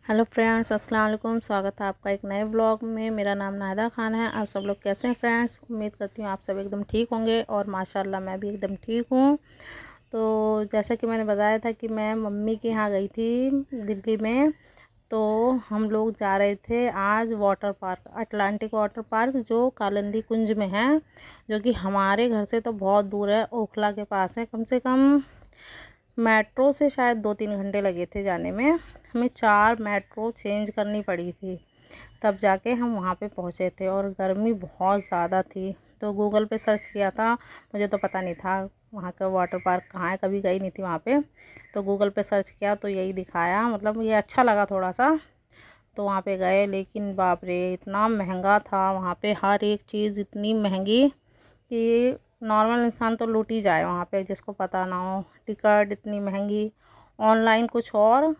Hello friends, अस्सलाम वालेकुम। स्वागत है आपका एक नए ब्लॉग में। मेरा नाम नाहिदा खान है। आप सब लोग कैसे हैं फ्रेंड्स? उम्मीद करती हूँ आप सब एकदम ठीक होंगे और माशाल्लाह मैं भी एकदम ठीक हूँ। तो जैसा कि मैंने बताया था कि मैं मम्मी के यहाँ गई थी दिल्ली में। तो हम लोग जा रहे थे आज water park, Atlantic water park, जो कालिंदी कुंज में है, जो कि हमारे घर से तो बहुत दूर है, ओखला के पास है। कम से कम मेट्रो से शायद 2-3 घंटे लगे थे जाने में। हमें 4 मेट्रो चेंज करनी पड़ी थी, तब जाके हम वहाँ पे पहुँचे थे। और गर्मी बहुत ज़्यादा थी, तो गूगल पे सर्च किया था। मुझे तो पता नहीं था वहाँ का वाटर पार्क कहाँ है, कभी गई नहीं थी वहाँ पे। तो गूगल पे सर्च किया तो यही दिखाया, मतलब ये अच्छा लगा थोड़ा सा। तो वहाँ पे गए, लेकिन बाप रे इतना महंगा था वहाँ पे, हर एक चीज़ इतनी महंगी कि नॉर्मल इंसान तो लूट ही जाए वहाँ पे, जिसको पता ना हो। टिकट इतनी महंगी, ऑनलाइन कुछ और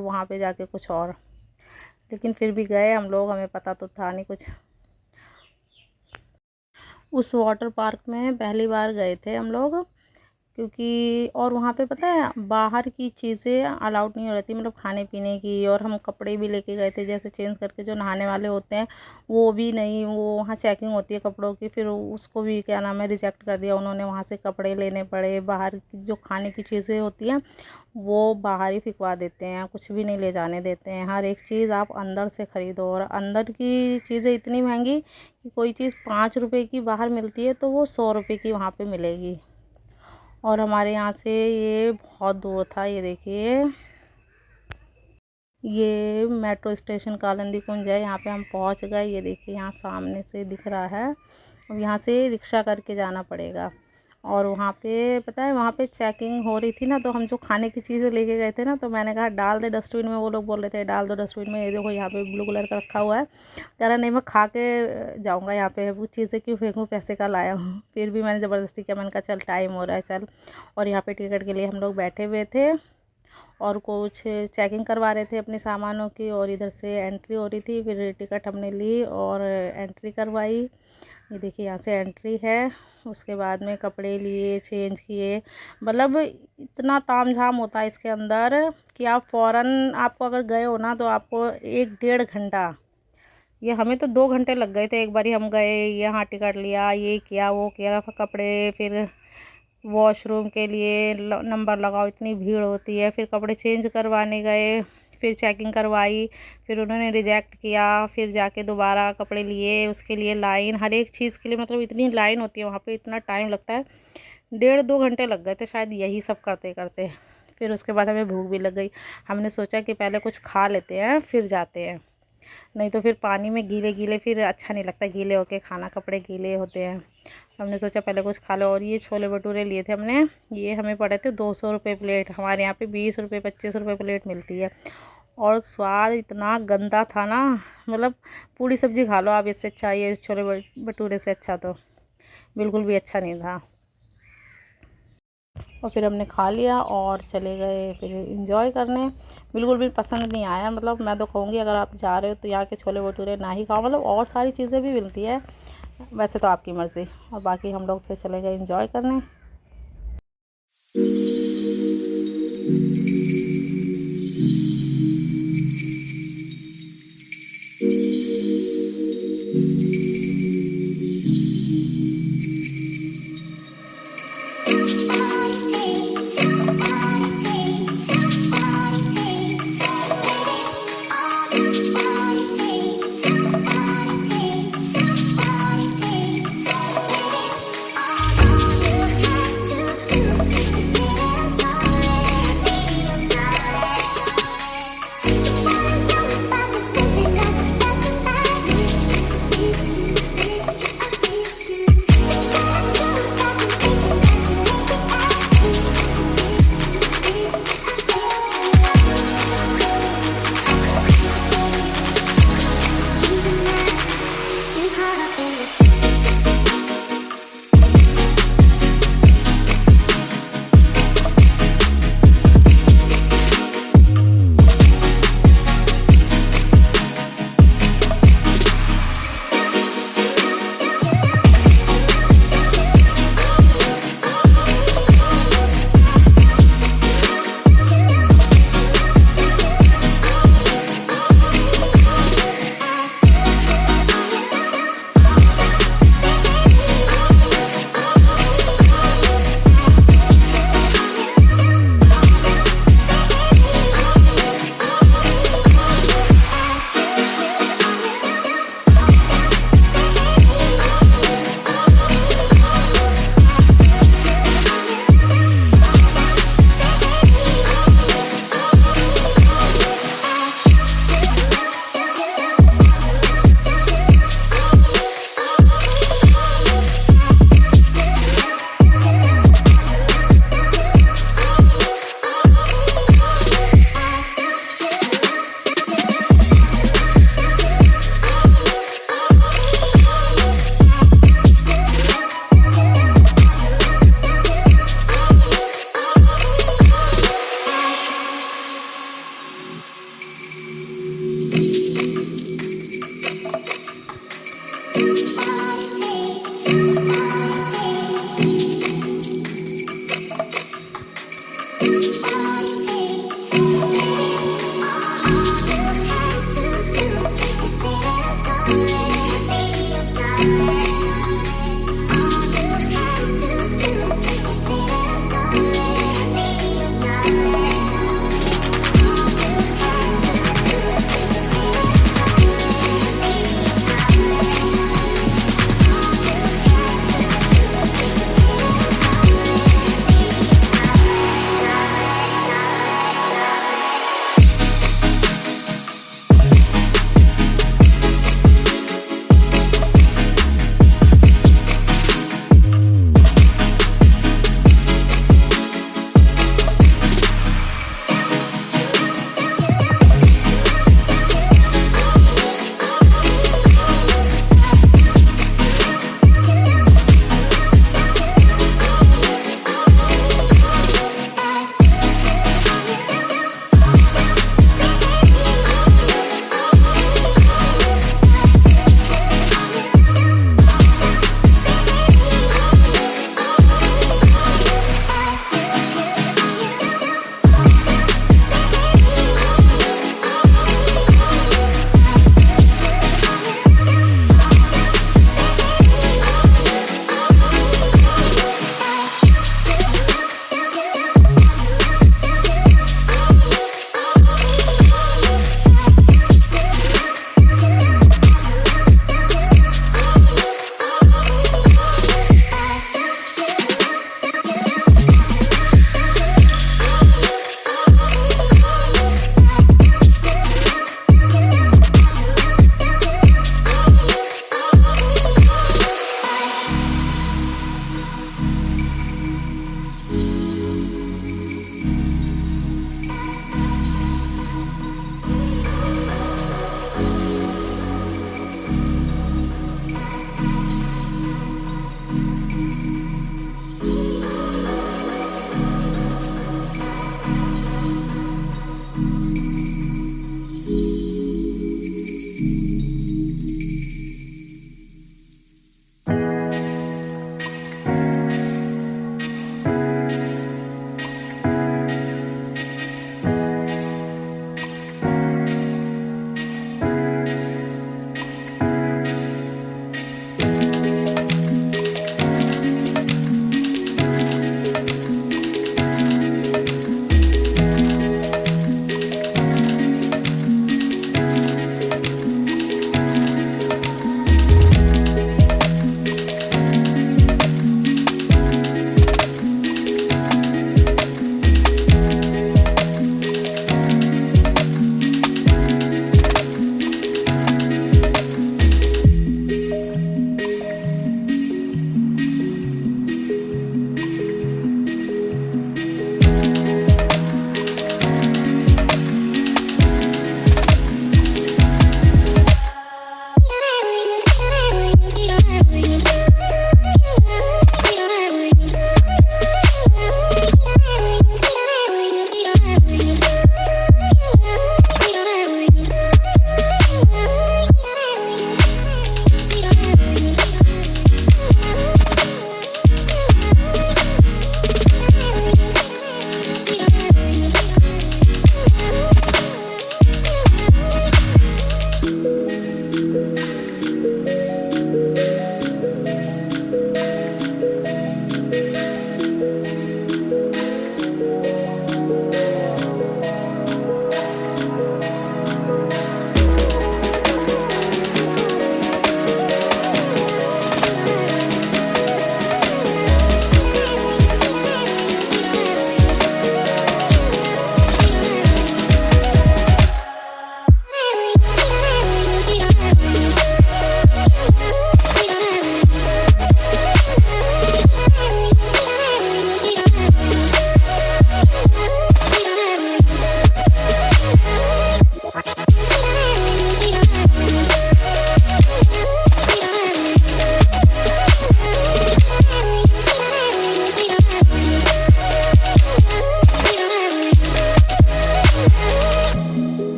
वहाँ पे जाके कुछ और। लेकिन फिर भी गए हम लोग, हमें पता तो था नहीं कुछ। उस वाटर पार्क में पहली बार गए थे हम लोग, क्योंकि और वहाँ पे पता है बाहर की चीज़ें अलाउड नहीं हो रही थी, मतलब खाने पीने की। और हम कपड़े भी लेके गए थे, जैसे चेंज करके जो नहाने वाले होते हैं वो भी नहीं, वो वहाँ चेकिंग होती है कपड़ों की, फिर उसको भी क्या नाम है रिजेक्ट कर दिया उन्होंने। वहाँ से कपड़े लेने पड़े। बाहर की जो खाने की चीज़ें होती हैं वो बाहर ही फिकवा देते हैं, कुछ भी नहीं ले जाने देते हैं। हर एक चीज़ आप अंदर से ख़रीदो, और अंदर की चीज़ें इतनी महंगी कि कोई चीज़ 5 रुपए की बाहर मिलती है तो वो 100 रुपये की वहाँ पे मिलेगी। और हमारे यहाँ से ये बहुत दूर था। ये देखिए, ये मेट्रो स्टेशन कालिंदी कुंज है, यहाँ पे हम पहुँच गए। ये देखिए यहाँ सामने से दिख रहा है। अब यहाँ से रिक्शा करके जाना पड़ेगा। और वहाँ पे पता है, वहाँ पे चेकिंग हो रही थी ना, तो हम जो खाने की चीज़ें लेके गए थे ना, तो मैंने कहा डाल दे डस्टबिन में। वो लोग बोल रहे थे डाल दो डस्टबिन में। ये देखो यहाँ पे ब्लू कलर का रखा हुआ है। कह रहा नहीं मैं खा के जाऊँगा, यहाँ पे वो चीज़ें क्यों फेंकूँ, पैसे का लाया हूँ। फिर भी मैंने ज़बरदस्ती किया, मैंने कहा चल टाइम हो रहा है चल। और यहाँ पे टिकट के लिए हम लोग बैठे हुए थे, और कुछ चेकिंग करवा रहे थे अपने सामानों की, और इधर से एंट्री हो रही थी। फिर टिकट हमने ली और एंट्री करवाई। ये देखिए यहाँ से एंट्री है। उसके बाद में कपड़े लिए, चेंज किए। मतलब इतना तामझाम होता है इसके अंदर कि आप फ़ौरन, आपको अगर गए हो ना तो आपको 1-1.5 घंटा, ये हमें तो 2 घंटे लग गए थे। एक बारी हम गए, यहाँ टिकट लिया, ये किया वो किया, कपड़े, फिर वॉशरूम के लिए नंबर लगाओ, इतनी भीड़ होती है। फिर कपड़े चेंज करवाने गए, फिर चेकिंग करवाई, फिर उन्होंने रिजेक्ट किया, फिर जाके दोबारा कपड़े लिए, उसके लिए लाइन, हर एक चीज़ के लिए, मतलब इतनी लाइन होती है वहाँ पे, इतना टाइम लगता है। 1.5-2 घंटे लग गए थे शायद यही सब करते करते। फिर उसके बाद हमें भूख भी लग गई। हमने सोचा कि पहले कुछ खा लेते हैं फिर जाते हैं, नहीं तो फिर पानी में गीले गीले फिर अच्छा नहीं लगता, गीले होके खाना, कपड़े गीले होते हैं। हमने सोचा पहले कुछ खा लो। और ये छोले भटूरे लिए थे हमने, ये हमें पड़े थे 200 रुपये प्लेट। हमारे यहाँ पे 20 रुपये 25 रुपये प्लेट मिलती है। और स्वाद इतना गंदा था ना, मतलब पूरी सब्ज़ी खा लो आप, इससे अच्छा, ये छोले भटूरे से अच्छा तो बिल्कुल भी अच्छा नहीं था। और फिर हमने खा लिया और चले गए फिर इंजॉय करने। बिल्कुल भी पसंद नहीं आया, मतलब मैं तो कहूँगी अगर आप जा रहे हो तो यहाँ के छोले भटूरे ना ही खाओ। मतलब और सारी चीज़ें भी मिलती है, वैसे तो आपकी मर्ज़ी। और बाकी हम लोग फिर चले गए इंजॉय करने।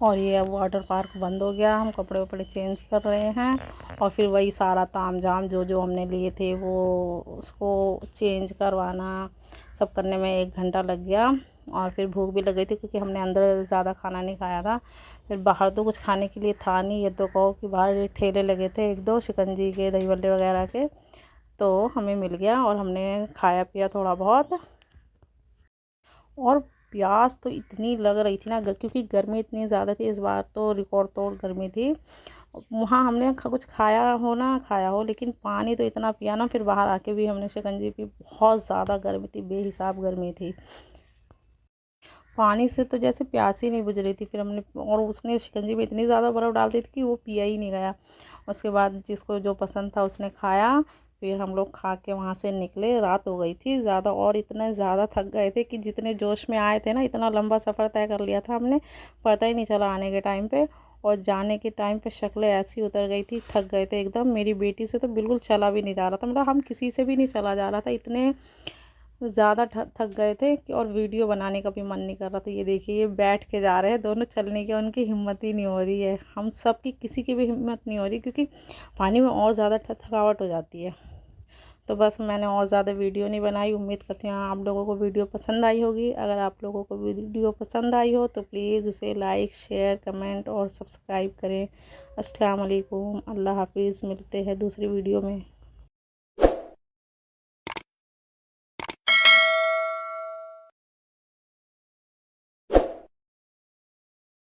और ये अब वाटर पार्क बंद हो गया, हम कपड़े वपड़े चेंज कर रहे हैं और फिर वही सारा ताम झाम जो जो हमने लिए थे वो उसको चेंज करवाना सब करने में 1 घंटा लग गया। और फिर भूख भी लग गई थी क्योंकि हमने अंदर ज़्यादा खाना नहीं खाया था। फिर बाहर तो कुछ खाने के लिए था नहीं, ये तो कहो कि बाहर ठेले लगे थे 1-2 शिकंजी के, दही बल्ले वगैरह के, तो हमें मिल गया और हमने खाया पिया थोड़ा बहुत। और प्यास तो इतनी लग रही थी ना क्योंकि गर्मी इतनी ज़्यादा थी इस बार, तो रिकॉर्ड तोड़ गर्मी थी। वहाँ हमने कुछ खाया हो ना खाया हो, लेकिन पानी तो इतना पिया ना, फिर बाहर आके भी हमने शिकंजी पी। बहुत ज़्यादा गर्मी थी, बेहिसाब गर्मी थी। पानी से तो जैसे प्यास ही नहीं बुझ रही थी। फिर हमने और उसने शिकंजी में इतनी ज़्यादा बर्फ़ डाल दी थी कि वो पिया ही नहीं गया। उसके बाद जिसको जो पसंद था उसने खाया। फिर हम लोग खा के वहाँ से निकले, रात हो गई थी ज़्यादा और इतने ज़्यादा थक गए थे कि जितने जोश में आए थे ना, इतना लंबा सफ़र तय कर लिया था हमने, पता ही नहीं चला आने के टाइम पे। और जाने के टाइम पे शक्लें ऐसी उतर गई थी, थक गए थे एकदम। मेरी बेटी से तो बिल्कुल चला भी नहीं जा रहा था, मतलब हम किसी से भी नहीं चला जा रहा था, इतने ज़्यादा थक गए थे कि और वीडियो बनाने का भी मन नहीं कर रहा था। ये देखिए ये बैठ के जा रहे हैं दोनों, चलने की उनकी हिम्मत ही नहीं हो रही है। हम सब की किसी की भी हिम्मत नहीं हो रही क्योंकि पानी में और ज़्यादा थकावट हो जाती है। तो बस मैंने और ज़्यादा वीडियो नहीं बनाई। उम्मीद करती हूँ आप लोगों को वीडियो पसंद आई होगी। अगर आप लोगों को वीडियो पसंद आई हो तो प्लीज़ उसे लाइक, शेयर, कमेंट और सब्सक्राइब करें। अस्सलाम वालेकुम, अल्लाह हाफिज़। मिलते हैं दूसरी वीडियो में।